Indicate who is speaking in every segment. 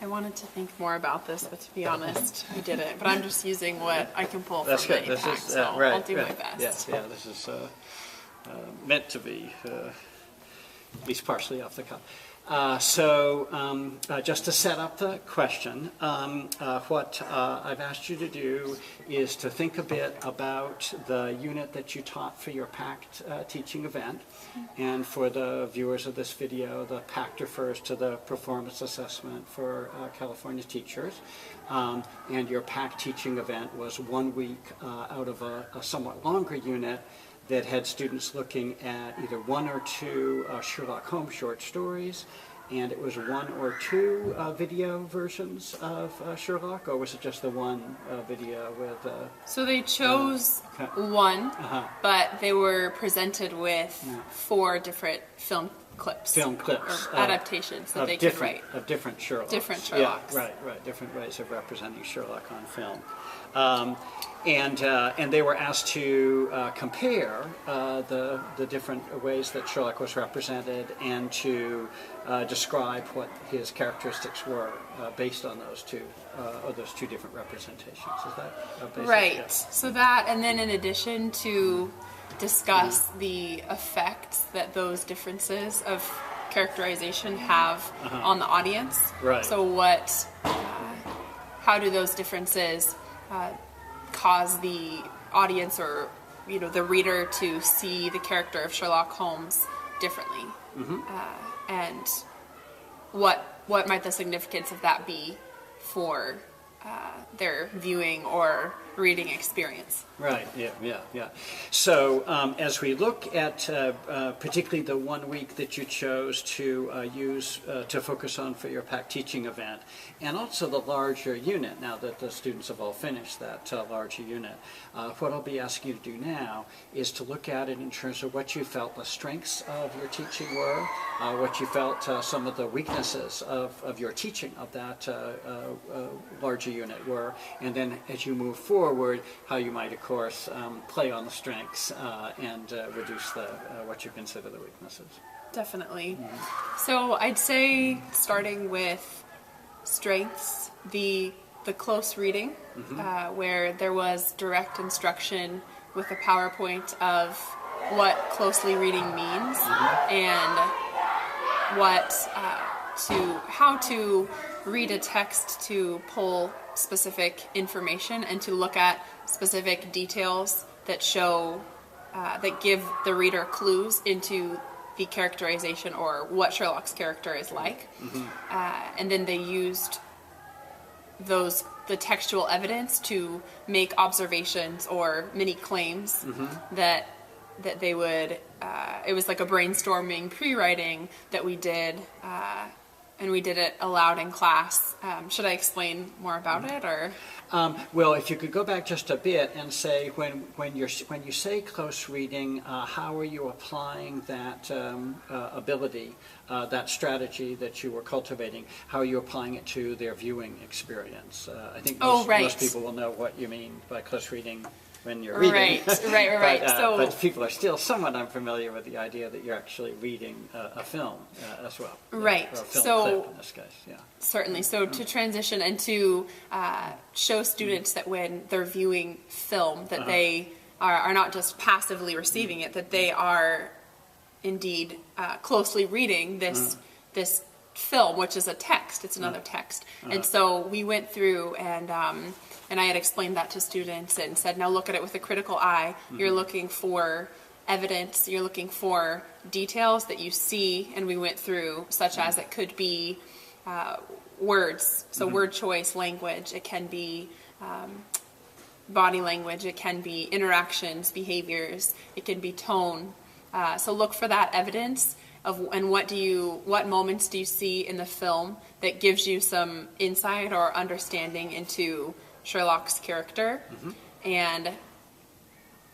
Speaker 1: I wanted to think more about this, but to be honest, I didn't. But I'm just using what I can pull
Speaker 2: That's
Speaker 1: from
Speaker 2: good.
Speaker 1: the
Speaker 2: This
Speaker 1: pack,
Speaker 2: is
Speaker 1: so I'll do my best.
Speaker 2: Yes, yeah. This is meant to be at least partially off the cuff. Just to set up the question, what I've asked you to do is to think a bit about the unit that you taught for your PACT teaching event. And for the viewers of this video, the PACT refers to the Performance Assessment for California Teachers. And your PACT teaching event was 1 week out of a somewhat longer unit that had students looking at either 1 or 2 Sherlock Holmes short stories, and it was 1 or 2 video versions of Sherlock, or was it just the one video with...
Speaker 1: So they chose one, but they were presented with 4 different film clips. Or adaptations that they could write.
Speaker 2: Of different Sherlocks.
Speaker 1: Different Sherlocks.
Speaker 2: Yeah, right. Different ways of representing Sherlock on film. And they were asked to compare the different ways that Sherlock was represented and to describe what his characteristics were based on those two different representations. Is that basic?
Speaker 1: Right.
Speaker 2: Yeah.
Speaker 1: So that, and then in addition to discuss the effects that those differences of characterization have on the audience.
Speaker 2: Right.
Speaker 1: So how do those differences cause the audience or the reader to see the character of Sherlock Holmes differently, and what might the significance of that be for their viewing or reading experience?
Speaker 2: Right. Yeah. So as we look at particularly the 1 week that you chose to use to focus on for your PACT teaching event, and also the larger unit, now that the students have all finished that larger unit, what I'll be asking you to do now is to look at it in terms of what you felt the strengths of your teaching were, what you felt some of the weaknesses of your teaching of that larger unit were, and then as you move forward, how you might, of course, play on the strengths and reduce what you consider the weaknesses.
Speaker 1: Definitely. So I'd say starting with strengths, the close reading, where there was direct instruction with a PowerPoint of what closely reading means and how to read a text to pull specific information and to look at specific details that show that give the reader clues into the characterization or what Sherlock's character is like. And then they used the textual evidence to make observations or mini claims that they would, it was like a brainstorming pre-writing that we did, and we did it aloud in class. Should I explain more about it, or?
Speaker 2: Well, if you could go back just a bit and say, when you say close reading, how are you applying that ability, that strategy that you were cultivating? How are you applying it to their viewing experience? I think most people will know what you mean by close reading when you're reading.
Speaker 1: Right.
Speaker 2: But people are still somewhat unfamiliar with the idea that you're actually reading a film as well.
Speaker 1: Right.
Speaker 2: Or a film clip in this case, yeah.
Speaker 1: Certainly. So to transition and to show students that when they're viewing film, that they are not just passively receiving it, that they are indeed closely reading this film, which is a text. It's another text. And so we went through and I had explained that to students and said, now look at it with a critical eye. You're looking for evidence. You're looking for details that you see. And we went through, such as it could be words. So word choice, language. It can be body language. It can be interactions, behaviors. It can be tone. So look for that evidence and what moments do you see in the film that gives you some insight or understanding into Sherlock's character. And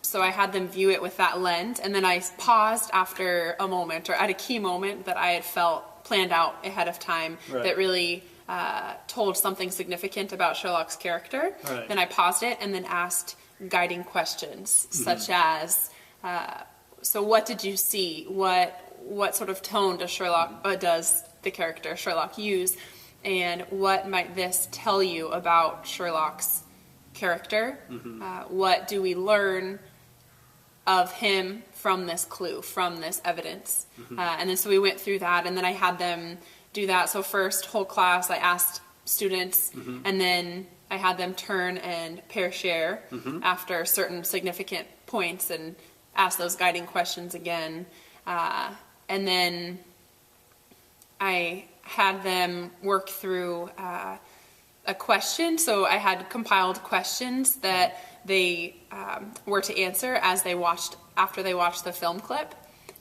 Speaker 1: so I had them view it with that lens, and then I paused after a moment or at a key moment that I had felt planned out ahead of time that really told something significant about Sherlock's character. Then I paused it and then asked guiding questions such as, so what did you see? What sort of tone does the character Sherlock use? and what might this tell you about Sherlock's character? What do we learn of him from this clue, from this evidence? And then so we went through that, and then I had them do that. So first, whole class, I asked students, and then I had them turn and pair share after certain significant points and ask those guiding questions again. And then I had them work through a question. So I had compiled questions that they were to answer after they watched the film clip.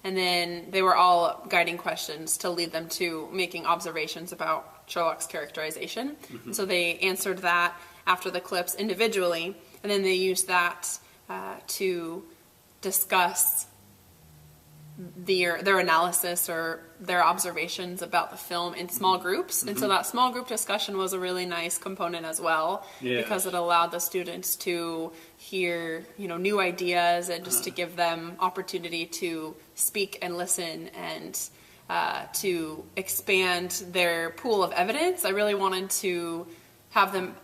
Speaker 1: And then they were all guiding questions to lead them to making observations about Sherlock's characterization. So they answered that after the clips individually, and then they used that to discuss their analysis or their observations about the film in small groups. And so that small group discussion was a really nice component as well, because it allowed the students to hear, new ideas, and just to give them opportunity to speak and listen and to expand their pool of evidence. I really wanted to have them,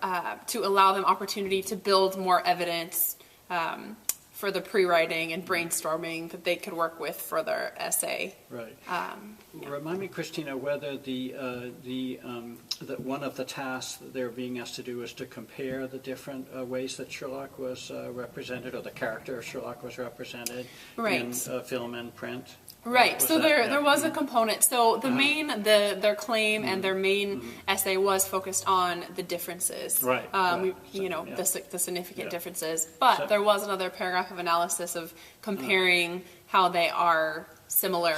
Speaker 1: to allow them opportunity to build more evidence for the pre-writing and brainstorming that they could work with for their essay.
Speaker 2: Right. Remind me, Christina, whether that one of the tasks that they're being asked to do is to compare the different ways that Sherlock was represented, or the character of Sherlock was represented in film and print.
Speaker 1: Right. So there was a component. So the main, their claim and their main essay was focused on the differences.
Speaker 2: Right.
Speaker 1: The significant differences. But there was another paragraph of analysis of comparing how they are similar.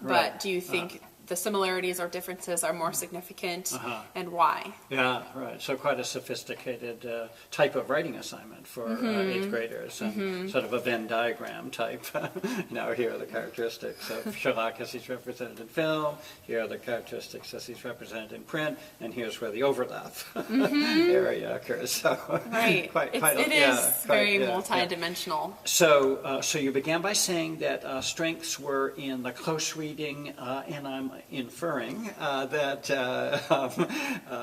Speaker 1: But do you think the similarities or differences are more significant, and why?
Speaker 2: Yeah, right. So quite a sophisticated type of writing assignment for 8th graders, and sort of a Venn diagram type. Here are the characteristics of Sherlock as he's represented in film, here are the characteristics as he's represented in print, and here's where the overlap area occurs. So
Speaker 1: right. It is very multidimensional.
Speaker 2: So you began by saying that strengths were in the close reading, and I'm inferring that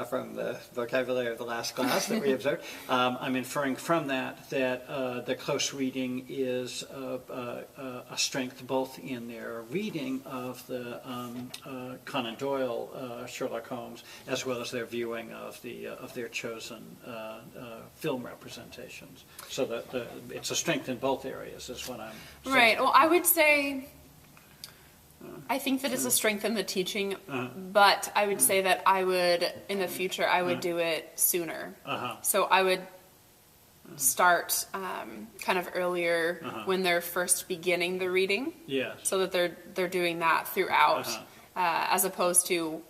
Speaker 2: from the vocabulary of the last class that we observed, I'm inferring from that the close reading is a strength both in their reading of the Conan Doyle Sherlock Holmes, as well as their viewing of their chosen film representations. So that it's a strength in both areas, is what I'm saying.
Speaker 1: Right. Well, I would say, I think that it's a strength in the teaching, but I would say that in the future, I would do it sooner. So I would start kind of earlier when they're first beginning the reading.
Speaker 2: Yes.
Speaker 1: So that they're doing that throughout, as opposed to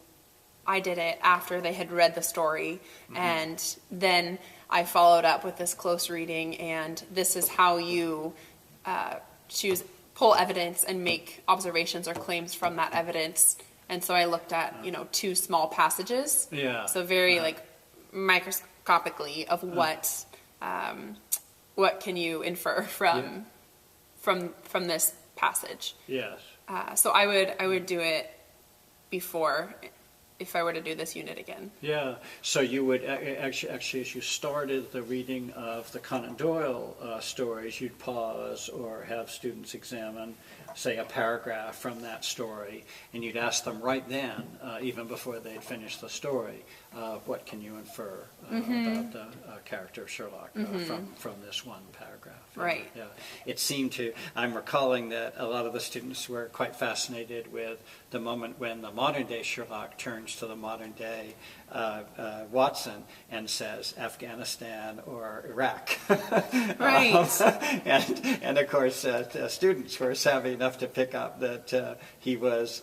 Speaker 1: I did it after they had read the story, and then I followed up with this close reading, and this is how you pull evidence and make observations or claims from that evidence. And so I looked at, 2 small passages. Yeah. So very microscopically of what can you infer from this passage. Yes. So I would do it before, if I were to do this unit again.
Speaker 2: Yeah, so you would actually as you started the reading of the Conan Doyle stories, you'd pause or have students examine, say, a paragraph from that story, and you'd ask them right then, even before they'd finished the story, what can you infer about the character of Sherlock from this one paragraph.
Speaker 1: Right.
Speaker 2: Yeah. It seemed I'm recalling that a lot of the students were quite fascinated with the moment when the modern day Sherlock turns to the modern day Watson and says Afghanistan or Iraq.
Speaker 1: Right.
Speaker 2: And of course, students were savvy enough to pick up that he was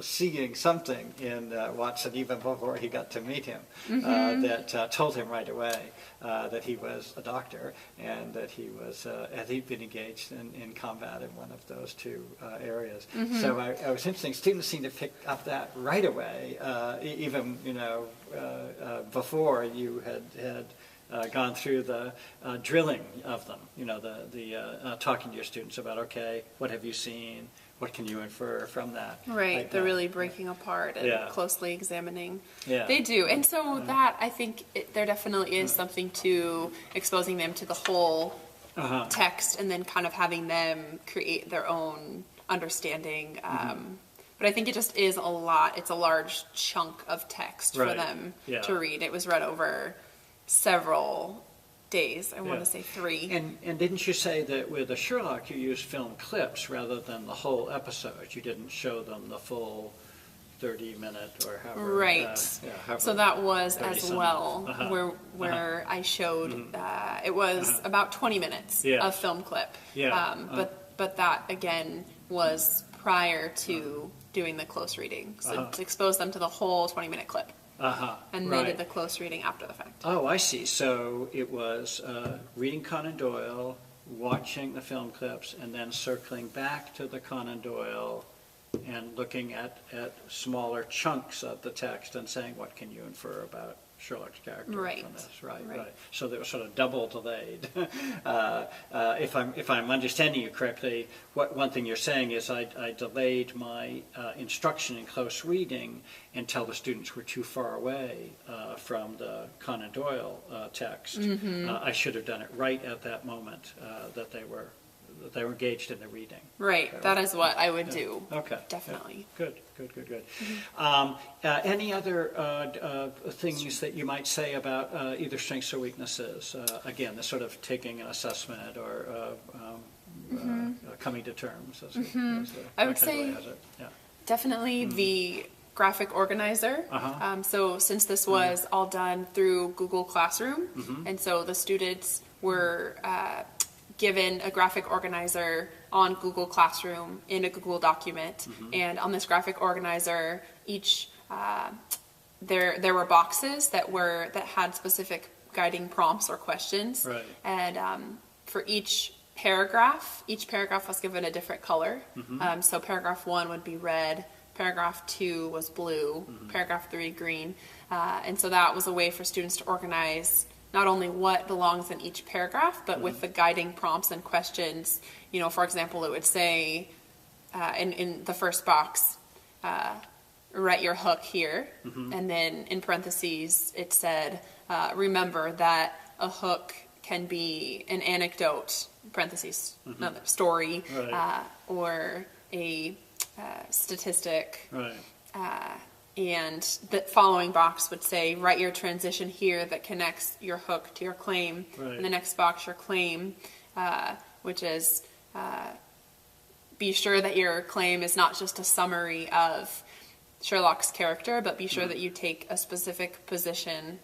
Speaker 2: seeing something in Watson even before he got to meet him, that told him right away that he was a doctor, and that he'd been engaged in combat in one of those 2 areas. So I was interesting. Students seemed to pick up that right away, even before you had gone through the drilling of them. The talking to your students about, okay, what have you seen? what can you infer from that?
Speaker 1: Right,
Speaker 2: Like
Speaker 1: they're
Speaker 2: that.
Speaker 1: really breaking apart and
Speaker 2: Yeah.
Speaker 1: closely examining.
Speaker 2: Yeah.
Speaker 1: They do, and so that, I think, there definitely is something to exposing them to the whole text and then kind of having them create their own understanding. But I think it just is a lot. It's a large chunk of text for
Speaker 2: Right.
Speaker 1: them
Speaker 2: Yeah.
Speaker 1: to read. It was read over several days. I want
Speaker 2: Yeah.
Speaker 1: to say 3.
Speaker 2: And didn't you say that with the Sherlock you used film clips rather than the whole episode? You didn't show them the full 30-minute or however.
Speaker 1: Right.
Speaker 2: However,
Speaker 1: So that was
Speaker 2: 30
Speaker 1: as
Speaker 2: some.
Speaker 1: well
Speaker 2: Uh-huh.
Speaker 1: I showed it was about 20 minutes
Speaker 2: Yeah.
Speaker 1: of film clip.
Speaker 2: Yeah.
Speaker 1: But that again was prior to doing the close reading. So to expose them to the whole 20-minute clip. And they did the close reading after the fact.
Speaker 2: Oh, I see. So it was reading Conan Doyle, watching the film clips, and then circling back to the Conan Doyle and looking at smaller chunks of the text and saying, what can you infer about Sherlock's character
Speaker 1: Right.
Speaker 2: from this? Right.
Speaker 1: Right.
Speaker 2: So they were sort of double delayed. If I'm understanding you correctly, one thing you're saying is I delayed my instruction in close reading until the students were too far away from the Conan Doyle text. I should have done it right at that moment that they were engaged in the reading.
Speaker 1: Right. That is what I would do.
Speaker 2: Okay.
Speaker 1: Definitely.
Speaker 2: Yeah. Good. Any other things that you might say about either strengths or weaknesses? Again, the sort of taking an assessment or coming to terms. As the
Speaker 1: I would say
Speaker 2: vocabulary has it. Yeah.
Speaker 1: definitely the graphic organizer. So since this was all done through Google Classroom, and so the students were given a graphic organizer on Google Classroom in a Google document, and on this graphic organizer, each there were boxes that had specific guiding prompts or questions,
Speaker 2: Right.
Speaker 1: and for each paragraph was given a different color. So paragraph 1 would be red, paragraph 2 was blue, paragraph 3 green, and so that was a way for students to organize not only what belongs in each paragraph, but with the guiding prompts and questions. You know, for example, it would say in the first box, write your hook here, and then in parentheses it said, remember that a hook can be an anecdote, parentheses, another story,
Speaker 2: Right.
Speaker 1: or a statistic.
Speaker 2: Right.
Speaker 1: And the following box would say, write your transition here that connects your hook to your claim.
Speaker 2: Right.
Speaker 1: And the next box, your claim, which is be sure that your claim is not just a summary of Sherlock's character, but be sure that you take a specific position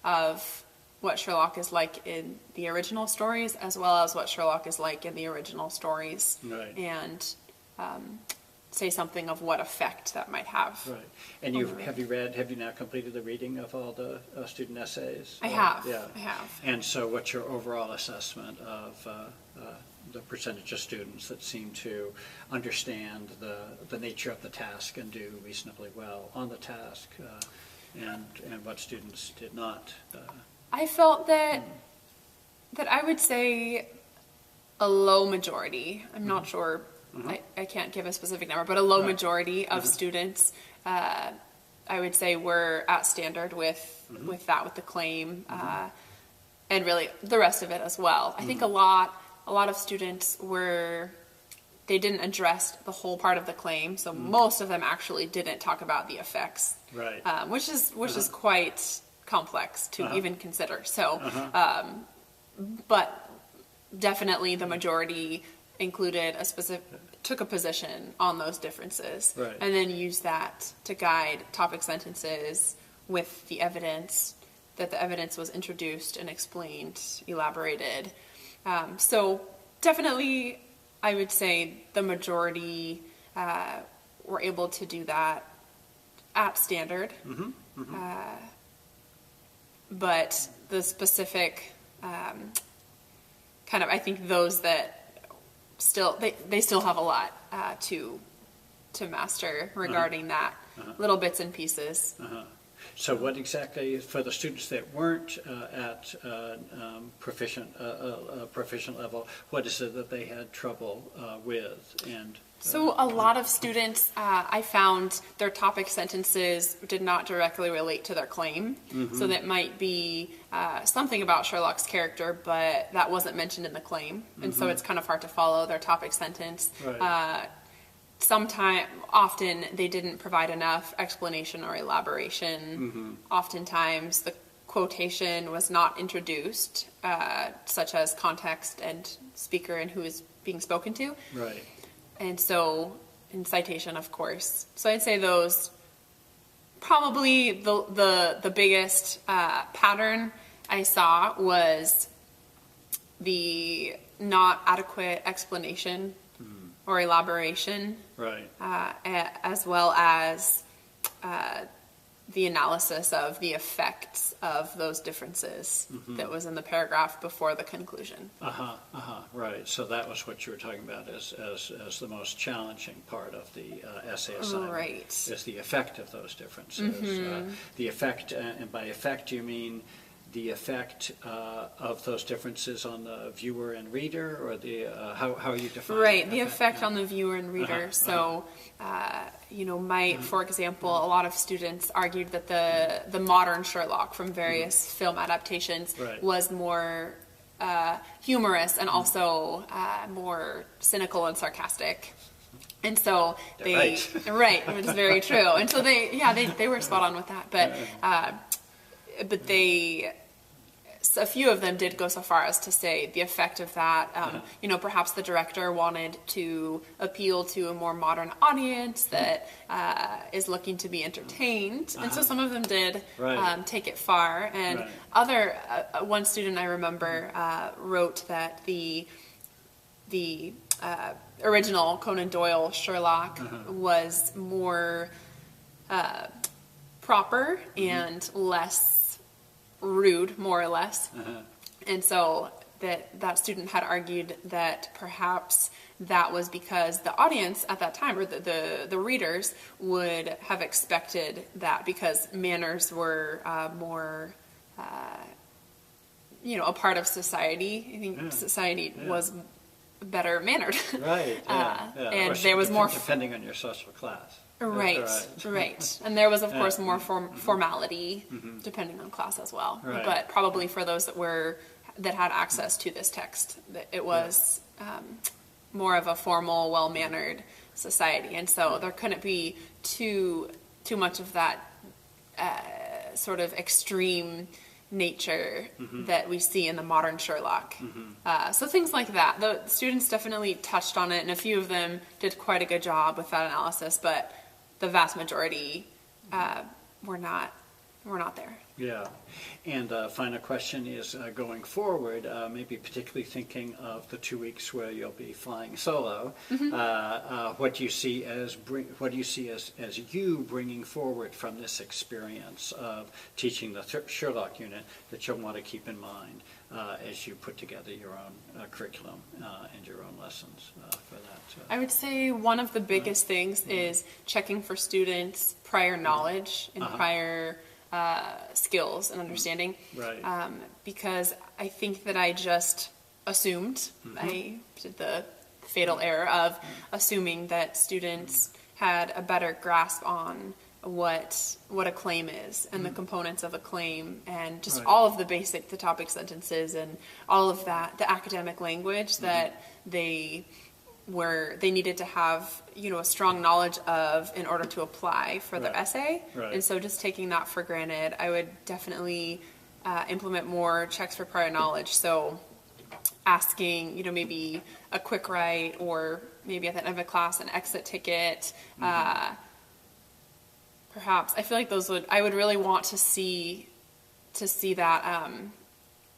Speaker 1: of what Sherlock is like in the original stories, as well as what Sherlock is like in the original stories.
Speaker 2: Right.
Speaker 1: And say something of what effect that might have.
Speaker 2: Right. And have you now completed the reading of all the student essays?
Speaker 1: I have.
Speaker 2: Yeah.
Speaker 1: I have.
Speaker 2: And so what's your overall assessment of the percentage of students that seem to understand the nature of the task and do reasonably well on the task, and what students did not?
Speaker 1: I felt that I would say a low majority. I'm not sure. I can't give a specific number, but a low majority of students, I would say, were at standard with the claim, and really the rest of it as well. I think a lot of students they didn't address the whole part of the claim, so most of them actually didn't talk about the effects,
Speaker 2: Right.
Speaker 1: Which is quite complex to even consider. So, but definitely the majority took a position on those differences,
Speaker 2: Right.
Speaker 1: and then used that to guide topic sentences with the evidence, that the evidence was introduced and explained, elaborated. So definitely, I would say the majority were able to do that at standard. But the specific kind of, I think those that still they still have a lot to master regarding that, little bits and pieces.
Speaker 2: So what exactly, for the students that weren't at proficient level, what is it that they had trouble with? And
Speaker 1: So a lot of students, I found their topic sentences did not directly relate to their claim. So that might be something about Sherlock's character, but that wasn't mentioned in the claim. And so it's kind of hard to follow their topic sentence.
Speaker 2: Right.
Speaker 1: Often they didn't provide enough explanation or elaboration. Oftentimes the quotation was not introduced, such as context and speaker and who is being spoken to.
Speaker 2: Right.
Speaker 1: And so, in citation, of course. So I'd say those, probably the biggest pattern I saw was the not adequate explanation or elaboration.
Speaker 2: Right.
Speaker 1: As well as the analysis of the effects of those differences that was in the paragraph before the conclusion.
Speaker 2: Right. So that was what you were talking about as the most challenging part of the essay assignment.
Speaker 1: Right.
Speaker 2: Is the effect of those differences. The effect, and by effect you mean the effect of those differences on the viewer and reader, or the how are you defining
Speaker 1: right, the effect on the viewer and reader. So, for example, a lot of students argued that the modern Sherlock from various film adaptations was more humorous and also more cynical and sarcastic. And so they, right, which is very true. And so they were spot on with that. But a few of them did go so far as to say the effect of that, perhaps the director wanted to appeal to a more modern audience that is looking to be entertained. And so some of them did take it far. And one student I remember wrote that the original Conan Doyle Sherlock was more proper and less rude, more or less. And so that student had argued that perhaps that was because the audience at that time, or the readers, would have expected that because manners were more a part of society. I think society was better mannered.
Speaker 2: Right.
Speaker 1: And there was more
Speaker 2: depending on your social class.
Speaker 1: Right. And there was, of course, more formality depending on class as well.
Speaker 2: Right.
Speaker 1: But probably for those that had access to this text, it was more of a formal, well-mannered society. And so there couldn't be too much of that sort of extreme nature that we see in the modern Sherlock. So things like that. The students definitely touched on it, and a few of them did quite a good job with that analysis, but the vast majority were not there.
Speaker 2: Yeah. And final question is, going forward, maybe particularly thinking of the 2 weeks where you'll be flying solo, what do you see as you bringing forward from this experience of teaching the Sherlock unit that you'll want to keep in mind as you put together your own curriculum and your own lessons for that?
Speaker 1: I would say one of the biggest things is checking for students' prior knowledge and prior skills and understanding.
Speaker 2: Right.
Speaker 1: Because I think that I just assumed, I did the fatal error of assuming that students had a better grasp on what a claim is and the components of a claim and just all of the topic sentences and all of that, the academic language that they needed to have, a strong knowledge of in order to apply for their essay. Right. And so just taking that for granted, I would definitely implement more checks for prior knowledge. So asking, maybe a quick write, or maybe at the end of a class, an exit ticket. Perhaps, I feel like I would really want to see that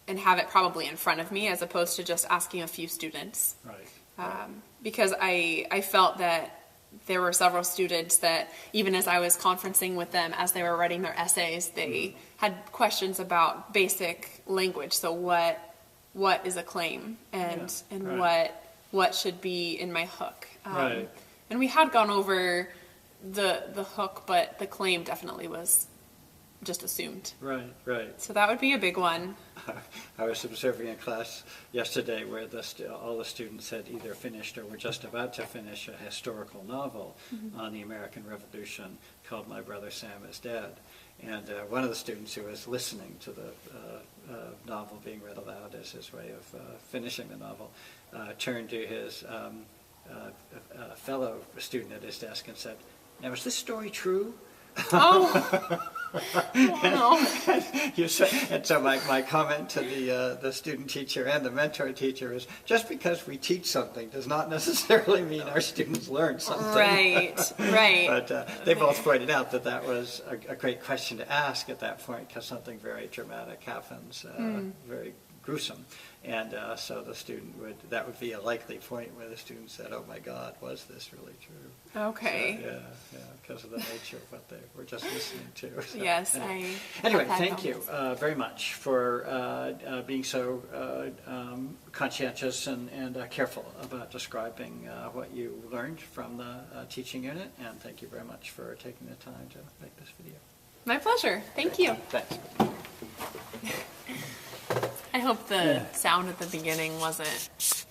Speaker 1: and have it probably in front of me as opposed to just asking a few students.
Speaker 2: Right.
Speaker 1: Because I felt that there were several students that, even as I was conferencing with them as they were writing their essays, they had questions about basic language. So what is a claim, and what should be in my hook? And we had gone over the hook, but the claim definitely was just assumed.
Speaker 2: Right, right.
Speaker 1: So that would be a big one.
Speaker 2: I was observing a class yesterday where all the students had either finished or were just about to finish a historical novel on the American Revolution called My Brother Sam is Dead. And one of the students who was listening to the novel being read aloud as his way of finishing the novel turned to his fellow student at his desk and said, "Now, is this story true?"
Speaker 1: Oh, wow.
Speaker 2: And so my comment to the student teacher and the mentor teacher is, just because we teach something does not necessarily mean our students learn something.
Speaker 1: Right, right.
Speaker 2: But they both pointed out that that was a great question to ask at that point, because something very dramatic happens, very gruesome. And so the student that would be a likely point where the student said, "Oh my God, was this really true?"
Speaker 1: Okay.
Speaker 2: So, yeah, because of the nature of what they were just listening to. So,
Speaker 1: Yes,
Speaker 2: anyway, thank you very much for being so conscientious and careful about describing what you learned from the teaching unit, and thank you very much for taking the time to make this video.
Speaker 1: My pleasure. Thank you.
Speaker 2: Thanks.
Speaker 1: I hope the sound at the beginning wasn't